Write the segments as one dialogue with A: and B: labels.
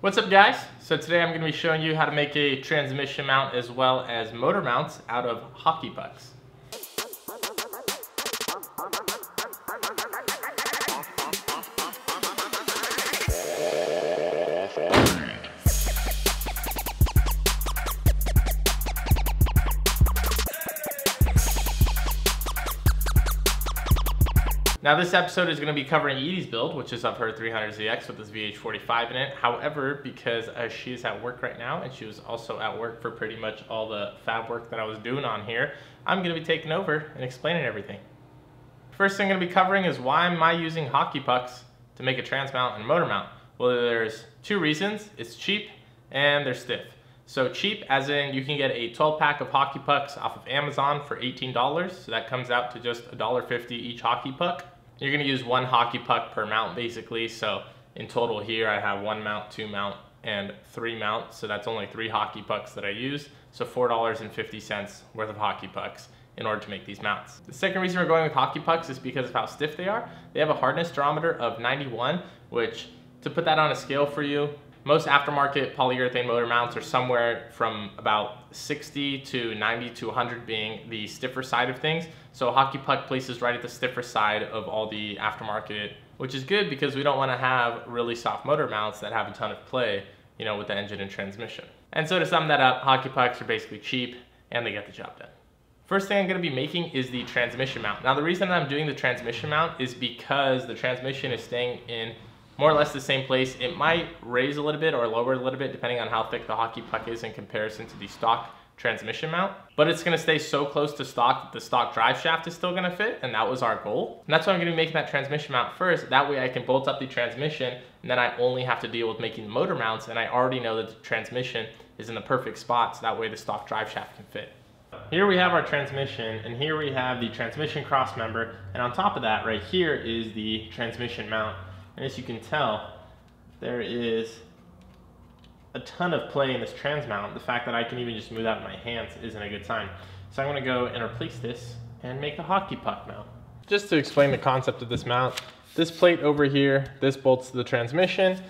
A: What's up guys? So today I'm going to be showing you how to make a transmission mount as well as motor mounts out of hockey pucks. Now this episode is going to be covering Edie's build, which is of her 300ZX with this VH45 in it. However, because she is at work right now and she was also at work for pretty much all the fab work that I was doing on here, I'm going to be taking over and explaining everything. First thing I'm going to be covering is why am I using hockey pucks to make a trans mount and motor mount? Well, there's two reasons. It's cheap and they're stiff. So cheap as in you can get a 12 pack of hockey pucks off of Amazon for $18. So that comes out to just $1.50 each hockey puck. You're going to use one hockey puck per mount basically. So in total here I have 1 mount, 2 mount, and 3 mounts. So that's only 3 hockey pucks that I use. So $4.50 worth of hockey pucks in order to make these mounts. The second reason we're going with hockey pucks is because of how stiff they are. They have a hardness durometer of 91, which to put that on a scale for you, most aftermarket polyurethane motor mounts are somewhere from about 60 to 90 to 100 being the stiffer side of things. So a hockey puck places right at the stiffer side of all the aftermarket, which is good because we don't want to have really soft motor mounts that have a ton of play, you know, with the engine and transmission. And so to sum that up, hockey pucks are basically cheap and they get the job done. First thing I'm going to be making is the transmission mount. Now the reason I'm doing the transmission mount is because the transmission is staying in more or less the same place. It might raise a little bit or lower a little bit depending on how thick the hockey puck is in comparison to the stock transmission mount, but it's going to stay so close to stock that the stock drive shaft is still going to fit, and that was our goal. And that's why I'm going to be making that transmission mount first. That way I can bolt up the transmission and then I only have to deal with making the motor mounts, and I already know that the transmission is in the perfect spot, so that way the stock drive shaft can fit. Here we have our transmission, and here we have the transmission cross member, and on top of that right here is the transmission mount. And as you can tell, there is a ton of play in this trans mount. The fact that I can even just move that with my hands isn't a good sign. So I'm going to go and replace this and make a hockey puck mount. Just to explain the concept of this mount, this plate over here, this bolts to the transmission.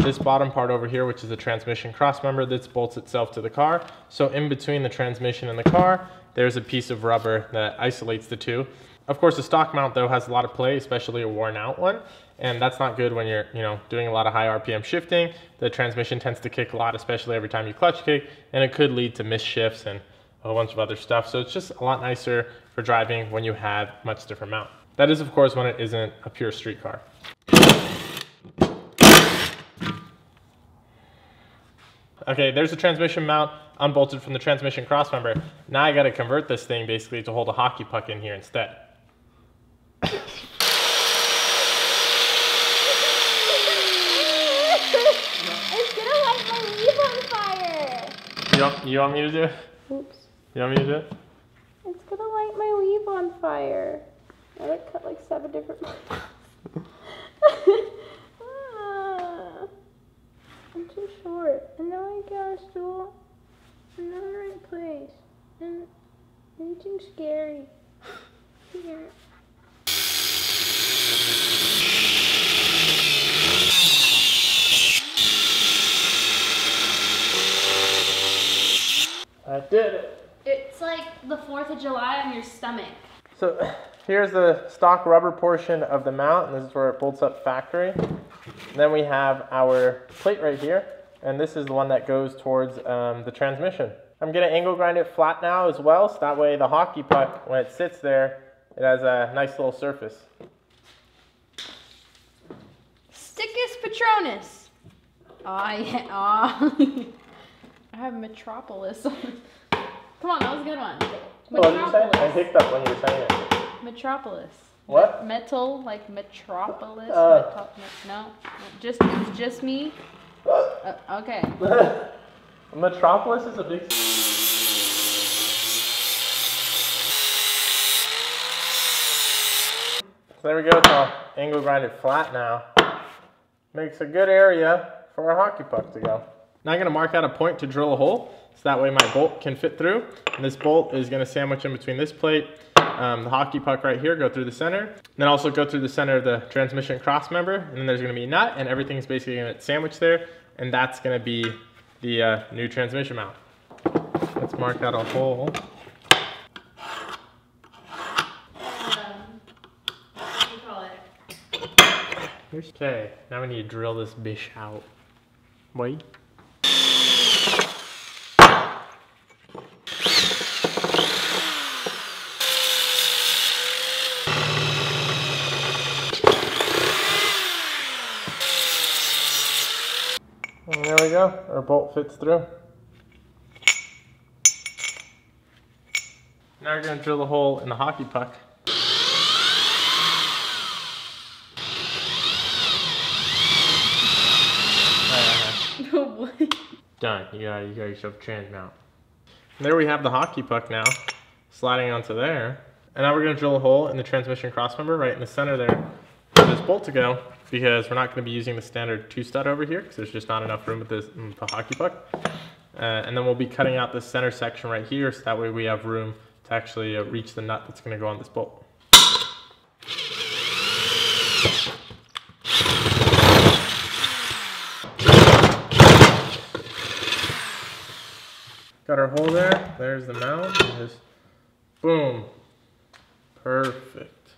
A: This bottom part over here, which is the transmission cross member, this bolts itself to the car. So in between the transmission and the car, there's a piece of rubber that isolates the two. Of course, the stock mount though has a lot of play, especially a worn out one. And that's not good when you're, doing a lot of high RPM shifting. The transmission tends to kick a lot, especially every time you clutch kick, and it could lead to missed shifts and a whole bunch of other stuff. So it's just a lot nicer for driving when you have much different mount. That is, of course, when it isn't a pure street car. Okay, there's the transmission mount unbolted from the transmission cross member. Now I gotta convert this thing basically to hold a hockey puck in here instead. You want me to do it?
B: Oops.
A: You want me to do it?
B: It's gonna light my weave on fire. I had to cut like 7 different I'm too short. And now I got a stool. I'm not in the right place. And anything scary. Here.
A: I did it.
B: It's like the 4th of July on your stomach.
A: So here's the stock rubber portion of the mount, and this is where it bolts up factory. And then we have our plate right here, and this is the one that goes towards the transmission. I'm going to angle grind it flat now as well, so that way the hockey puck, when it sits there, it has a nice little surface.
B: Stickus Patronus. Oh, yeah. Oh. I have Metropolis. Come on, that was a good one.
A: What did you say? I hiccuped when you were saying it.
B: Metropolis.
A: What?
B: Metal, like Metropolis. No, it's just me. Okay.
A: Metropolis is a big. So there we go. It's all angle grinded flat now. Makes a good area for our hockey puck to go. Now I'm going to mark out a point to drill a hole, so that way my bolt can fit through. And this bolt is going to sandwich in between this plate, the hockey puck right here, go through the center. And then also go through the center of the transmission cross member. And then there's going to be a nut, and everything's basically going to sandwich there. and that's gonna be the new transmission mount. Let's mark out a hole.
B: What do you call it?
A: Okay, now we need to drill this bish out. Wait. And there we go, our bolt fits through. Now we're going to drill a hole in the hockey puck.
B: What?
A: Done, you got yourself a trans mount. And there we have the hockey puck now, sliding onto there. And now we're going to drill a hole in the transmission crossmember right in the center there for this bolt to go, because we're not going to be using the standard 2-stud over here because there's just not enough room with this the hockey puck. And then we'll be cutting out this center section right here so that way we have room to actually reach the nut that's going to go on this bolt. Got our hole there, there's the mount, and just boom, perfect.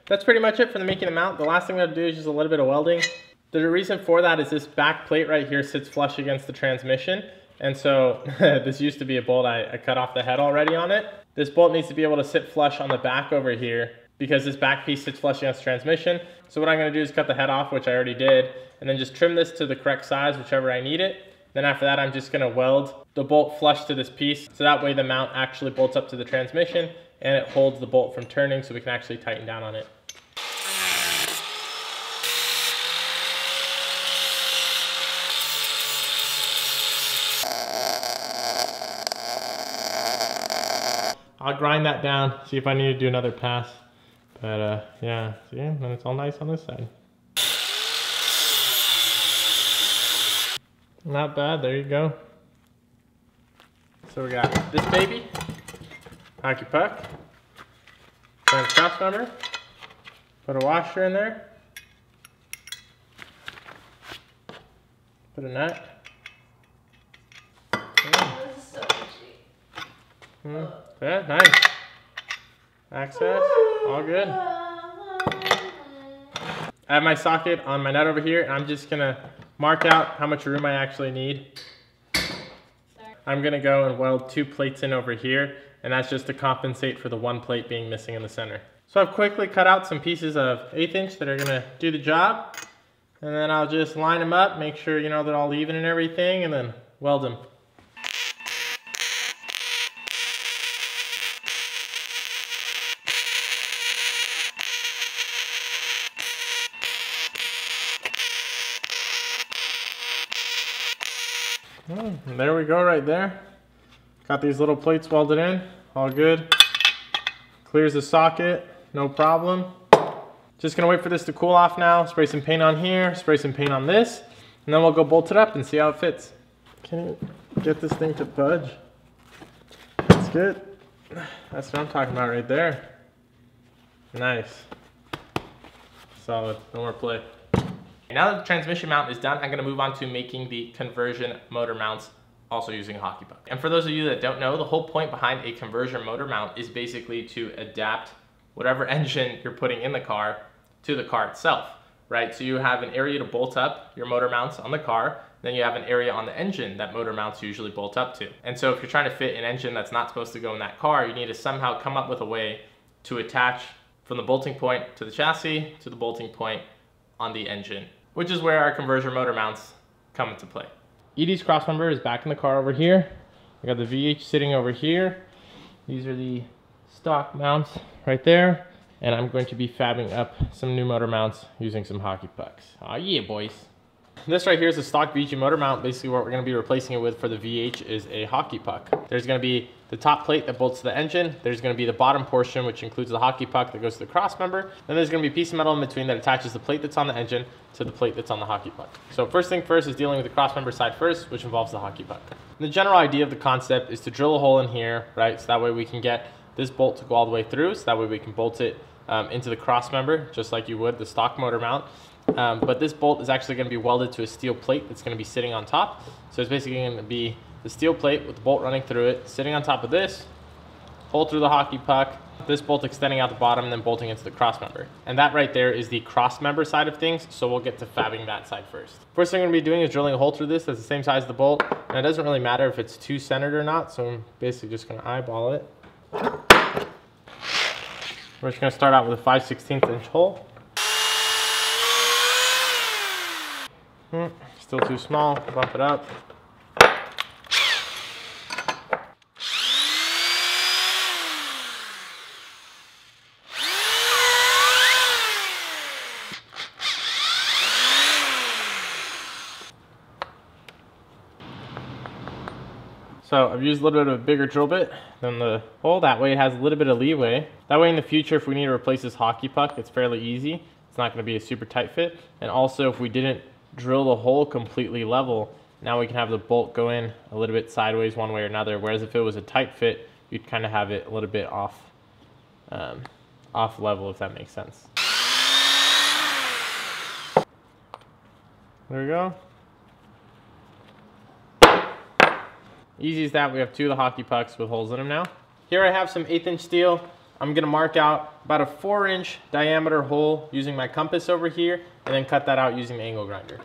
A: That's pretty much it for the making the mount. The last thing we have to do is just a little bit of welding. The reason for that is this back plate right here sits flush against the transmission. And so this used to be a bolt, I cut off the head already on it. This bolt needs to be able to sit flush on the back over here because this back piece sits flush against the transmission. So what I'm gonna do is cut the head off, which I already did, and then just trim this to the correct size, whichever I need it. Then after that, I'm just gonna weld the bolt flush to this piece. So that way the mount actually bolts up to the transmission and it holds the bolt from turning so we can actually tighten down on it. I'll grind that down, see if I need to do another pass. But yeah, see, and it's all nice on this side. Not bad, there you go. So we got this baby, hockey puck, cross member, put a washer in there, put a nut.
B: This is so itchy.
A: Yeah, nice. Access, all good. I have my socket on my nut over here, and I'm just gonna mark out how much room I actually need. I'm gonna go and weld 2 plates in over here, and that's just to compensate for the 1 plate being missing in the center. So I've quickly cut out some pieces of 1/8 inch that are gonna do the job, and then I'll just line them up, make sure you know they're all even and everything, and then weld them. And there we go right there. Got these little plates welded in, all good. Clears the socket, no problem. Just gonna wait for this to cool off now, spray some paint on here, spray some paint on this, and then we'll go bolt it up and see how it fits. Can you get this thing to budge? That's good. That's what I'm talking about right there. Nice. Solid, no more play. Now that the transmission mount is done, I'm going to move on to making the conversion motor mounts, also using a hockey puck. And for those of you that don't know, the whole point behind a conversion motor mount is basically to adapt whatever engine you're putting in the car to the car itself, right? So you have an area to bolt up your motor mounts on the car, then you have an area on the engine that motor mounts usually bolt up to. And so if you're trying to fit an engine that's not supposed to go in that car, you need to somehow come up with a way to attach from the bolting point to the chassis to the bolting point on the engine, which is where our conversion motor mounts come into play. Edie's crossmember is back in the car over here. I got the VH sitting over here. These are the stock mounts right there. And I'm going to be fabbing up some new motor mounts using some hockey pucks. Aw yeah, boys. This right here is a stock VG motor mount. Basically what we're going to be replacing it with for the VH is a hockey puck. There's going to be the top plate that bolts to the engine. There's going to be the bottom portion, which includes the hockey puck that goes to the cross member. Then there's going to be a piece of metal in between that attaches the plate that's on the engine to the plate that's on the hockey puck. So first thing first is dealing with the cross member side first, which involves the hockey puck. And the general idea of the concept is to drill a hole in here, right? So that way we can get this bolt to go all the way through. So that way we can bolt it into the cross member, just like you would the stock motor mount. but this bolt is actually going to be welded to a steel plate that's going to be sitting on top. So it's basically going to be the steel plate with the bolt running through it, sitting on top of this, hole through the hockey puck, this bolt extending out the bottom and then bolting into the cross member. And that right there is the cross member side of things, so we'll get to fabbing that side first. First thing I'm going to be doing is drilling a hole through this that's the same size as the bolt. And it doesn't really matter if it's too centered or not, so I'm basically just going to eyeball it. We're just going to start out with a 5/16 inch hole. Still too small, bump it up. So I've used a little bit of a bigger drill bit than the hole. That way it has a little bit of leeway. That way in the future, if we need to replace this hockey puck, it's fairly easy. It's not going to be a super tight fit. And also if we didn't drill the hole completely level, now we can have the bolt go in a little bit sideways one way or another. Whereas if it was a tight fit, you'd kind of have it a little bit off level, if that makes sense. There we go. Easy as that. We have two of the hockey pucks with holes in them now. Here I have some 1/8 inch steel. I'm gonna mark out about a 4-inch diameter hole using my compass over here, and then cut that out using the angle grinder.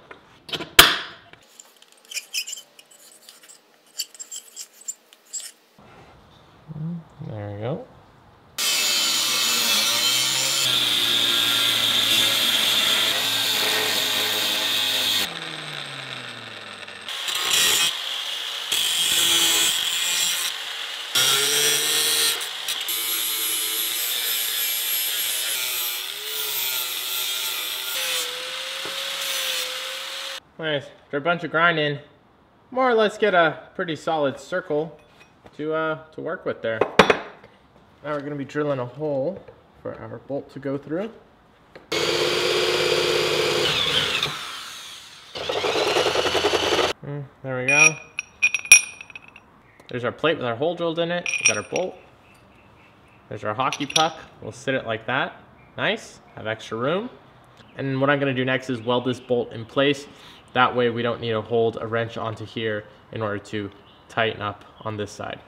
A: There we go. Nice. After a bunch of grinding, more or less get a pretty solid circle to work with there. Now we're going to be drilling a hole for our bolt to go through. There we go. There's our plate with our hole drilled in it. We got our bolt. There's our hockey puck. We'll sit it like that. Nice. Have extra room. And what I'm going to do next is weld this bolt in place. That way we don't need to hold a wrench onto here in order to tighten up on this side.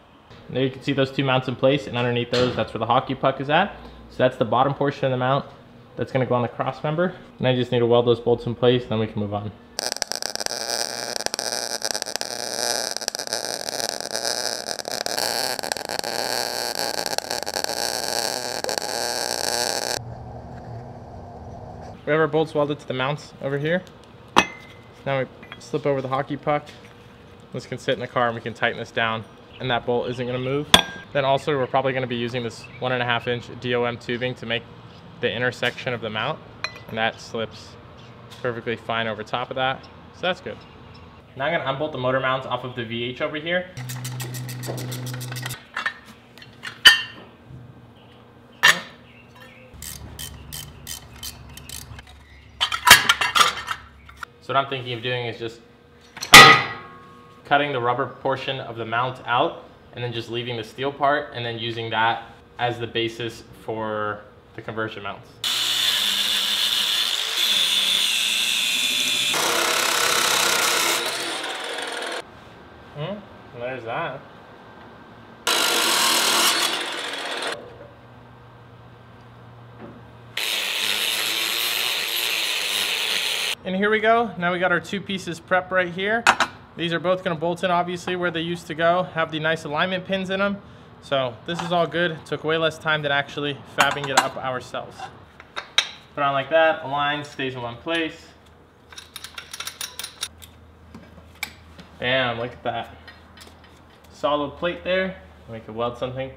A: And there you can see those two mounts in place, and underneath those, that's where the hockey puck is at. So that's the bottom portion of the mount that's going to go on the cross member. And I just need to weld those bolts in place, then we can move on. We have our bolts welded to the mounts over here. Now we slip over the hockey puck. This can sit in the car and we can tighten this down, and that bolt isn't going to move. Then also we're probably going to be using this 1.5 inch DOM tubing to make the intersection of the mount, and that slips perfectly fine over top of that, so that's good. Now I'm going to unbolt the motor mounts off of the VH over here. So what I'm thinking of doing is just cutting the rubber portion of the mount out, and then just leaving the steel part, and then using that as the basis for the conversion mounts. There's that. And here we go. Now we got our two pieces prep right here. These are both going to bolt in obviously where they used to go, have the nice alignment pins in them. So this is all good. It took way less time than actually fabbing it up ourselves. Put on like that, aligns, stays in one place. Bam, look at that. Solid plate there. We can weld something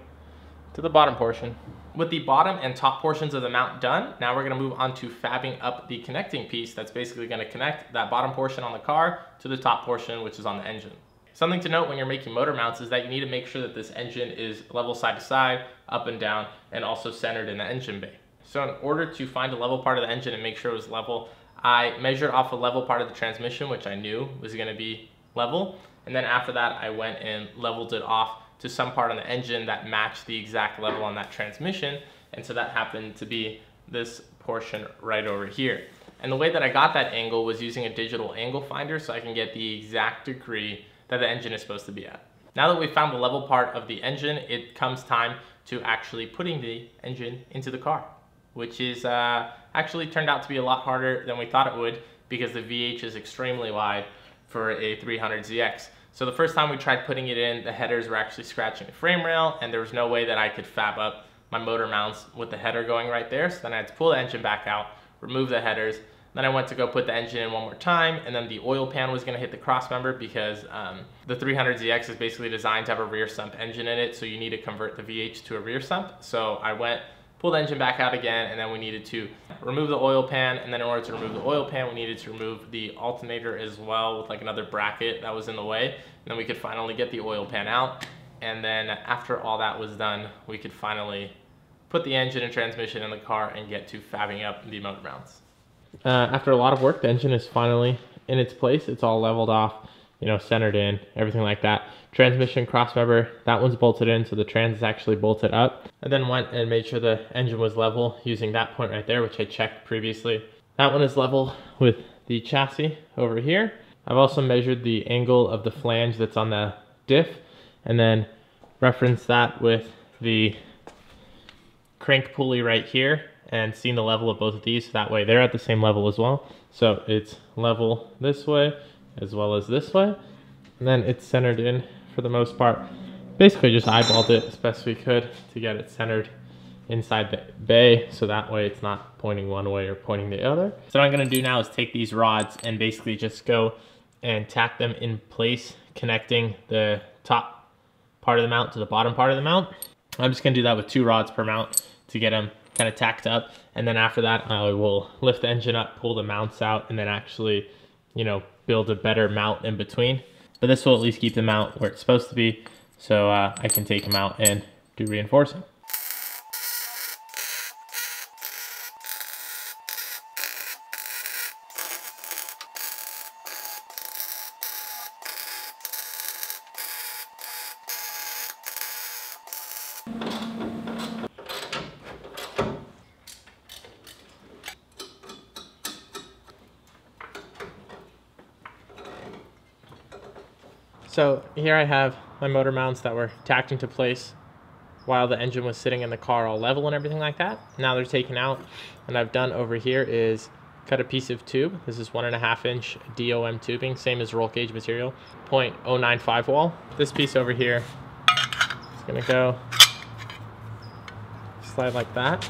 A: to the bottom portion. With the bottom and top portions of the mount done, now we're going to move on to fabbing up the connecting piece that's basically going to connect that bottom portion on the car to the top portion, which is on the engine. Something to note when you're making motor mounts is that you need to make sure that this engine is level side to side, up and down, and also centered in the engine bay. So in order to find a level part of the engine and make sure it was level, I measured off a level part of the transmission, which I knew was going to be level. And then after that, I went and leveled it off to some part on the engine that matched the exact level on that transmission. And so that happened to be this portion right over here. And the way that I got that angle was using a digital angle finder so I can get the exact degree that the engine is supposed to be at. Now that we've found the level part of the engine, it comes time to actually putting the engine into the car, which is actually turned out to be a lot harder than we thought it would because the VH is extremely wide for a 300ZX. So the first time we tried putting it in, the headers were actually scratching the frame rail, and there was no way that I could fab up my motor mounts with the header going right there. So then I had to pull the engine back out, remove the headers. Then I went to go put the engine in one more time, and then the oil pan was gonna hit the cross member because the 300ZX is basically designed to have a rear sump engine in it, so you need to convert the VH to a rear sump. So I went, pulled the engine back out again, and then we needed to remove the oil pan, and then in order to remove the oil pan, we needed to remove the alternator as well with like another bracket that was in the way. And then we could finally get the oil pan out. And then after all that was done, we could finally put the engine and transmission in the car and get to fabbing up the motor mounts. After a lot of work, the engine is finally in its place. It's all leveled off, you know, centered in, everything like that. Transmission cross member, that one's bolted in, so the trans is actually bolted up. I then went and made sure the engine was level using that point right there, which I checked previously. That one is level with the chassis over here. I've also measured the angle of the flange that's on the diff, and then referenced that with the crank pulley right here, and seen the level of both of these, so that way they're at the same level as well. So it's level this way as well as this way, and then it's centered in for the most part. Basically just eyeballed it as best we could to get it centered inside the bay, so that way it's not pointing one way or pointing the other. So what I'm gonna do now is take these rods and basically just go and tack them in place, connecting the top part of the mount to the bottom part of the mount. I'm just gonna do that with 2 rods per mount to get them kind of tacked up, and then after that I will lift the engine up, pull the mounts out, and then actually, you know, build a better mount in between. But this will at least keep the mount where it's supposed to be, so I can take them out and do reinforcing. So here I have my motor mounts that were tacked into place while the engine was sitting in the car all level and everything like that. Now they're taken out, and I've done over here is cut a piece of tube. This is 1.5 inch DOM tubing, same as roll cage material, 0.095 wall. This piece over here is gonna go slide like that,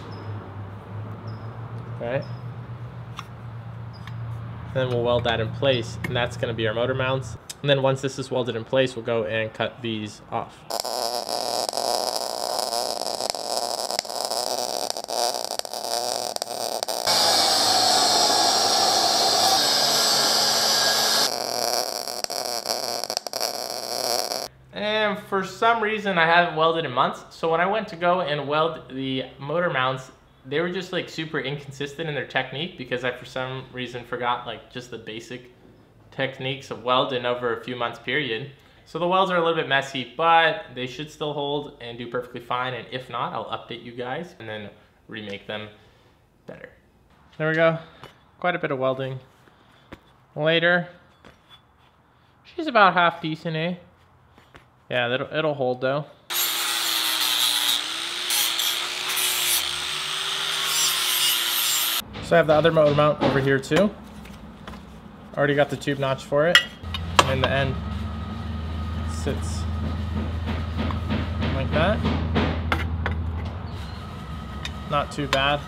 A: right? Then we'll weld that in place, and that's gonna be our motor mounts. And then once this is welded in place, we'll go and cut these off. And for some reason, I haven't welded in months. So when I went to go and weld the motor mounts, they were just like super inconsistent in their technique because I, for some reason, forgot like just the basic techniques of welding over a few months period. So the welds are a little bit messy, but they should still hold and do perfectly fine. And if not, I'll update you guys and then remake them better. There we go. Quite a bit of welding later. She's about half decent, eh? Yeah, it'll hold though. So I have the other motor mount over here too. Already got the tube notch for it, and the end sits like that. Not too bad.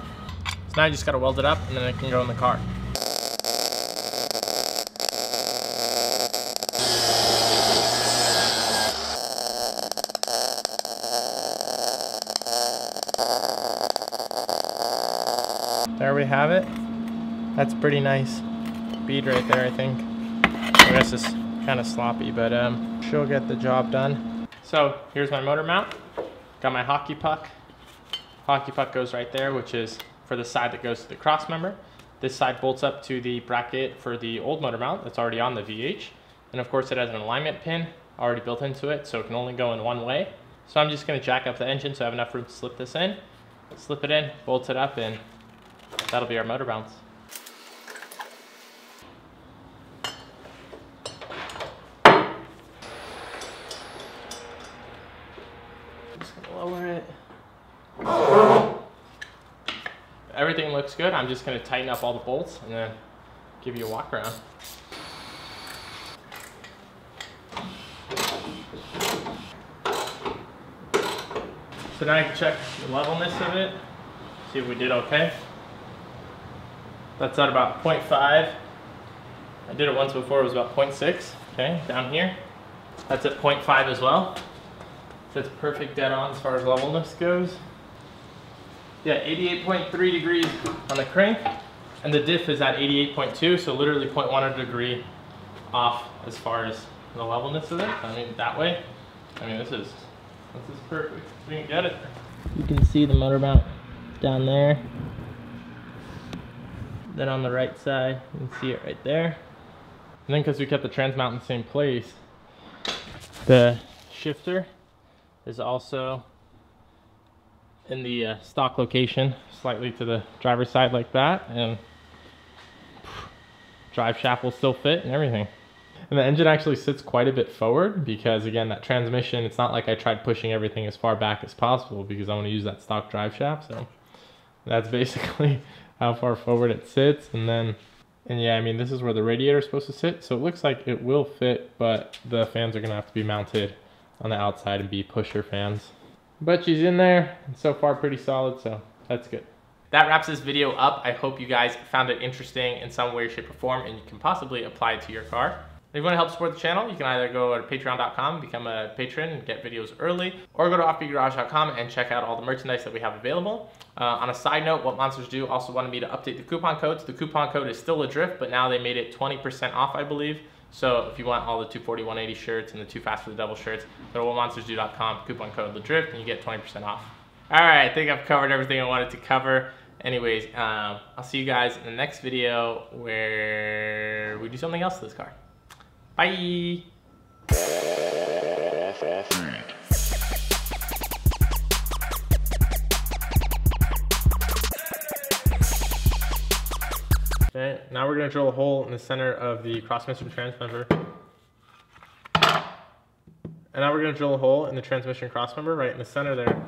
A: So now I just gotta weld it up and then it can go in the car. There we have it. That's pretty nice bead right there, I think. I guess it's kind of sloppy, but she'll get the job done. So here's my motor mount. Got my hockey puck. Hockey puck goes right there, which is for the side that goes to the cross member. This side bolts up to the bracket for the old motor mount that's already on the VH. And of course it has an alignment pin already built into it, so it can only go in one way. So I'm just gonna jack up the engine so I have enough room to slip this in. Slip it in, bolt it up, and that'll be our motor mounts. Just gonna lower it. Everything looks good. I'm just gonna tighten up all the bolts and then give you a walk around. So now I can check the levelness of it, see if we did okay. That's at about 0.5. I did it once before, it was about 0.6. Okay, down here. That's at 0.5 as well. So it's perfect dead on as far as levelness goes. Yeah, 88.3 degrees on the crank, and the diff is at 88.2, so literally 0.1 degree off as far as the levelness of it. I mean, that way, I mean, this is perfect. We can get it. You can see the motor mount down there. Then on the right side, you can see it right there. And then because we kept the trans mount in the same place, the shifter is also in the stock location, slightly to the driver's side like that, and drive shaft will still fit and everything. And the engine actually sits quite a bit forward because, again, that transmission, it's not like I tried pushing everything as far back as possible because I want to use that stock drive shaft. So that's basically how far forward it sits. And yeah, I mean, this is where the radiator is supposed to sit. So it looks like it will fit, but the fans are going to have to be mounted on the outside and be pusher fans. But she's in there, and so far pretty solid, so that's good. That wraps this video up. I hope you guys found it interesting in some way, shape, or form, and you can possibly apply it to your car. If you want to help support the channel, you can either go to patreon.com, become a patron, and get videos early, or go to offbeatgarage.com and check out all the merchandise that we have available. On a side note, What Monsters Do also wanted me to update the coupon codes. The coupon code is still Adrift, but now they made it 20% off, I believe. So if you want all the 240, 180 shirts and the Too Fast for the Devil shirts, go to whatmonstersdo.com, coupon code LaDrift, and you get 20% off. All right, I think I've covered everything I wanted to cover. Anyways, I'll see you guys in the next video where we do something else to this car. Bye. Okay, now we're going to drill a hole in the center of the cross-transmission transmember. And now we're going to drill a hole in the transmission crossmember right in the center there.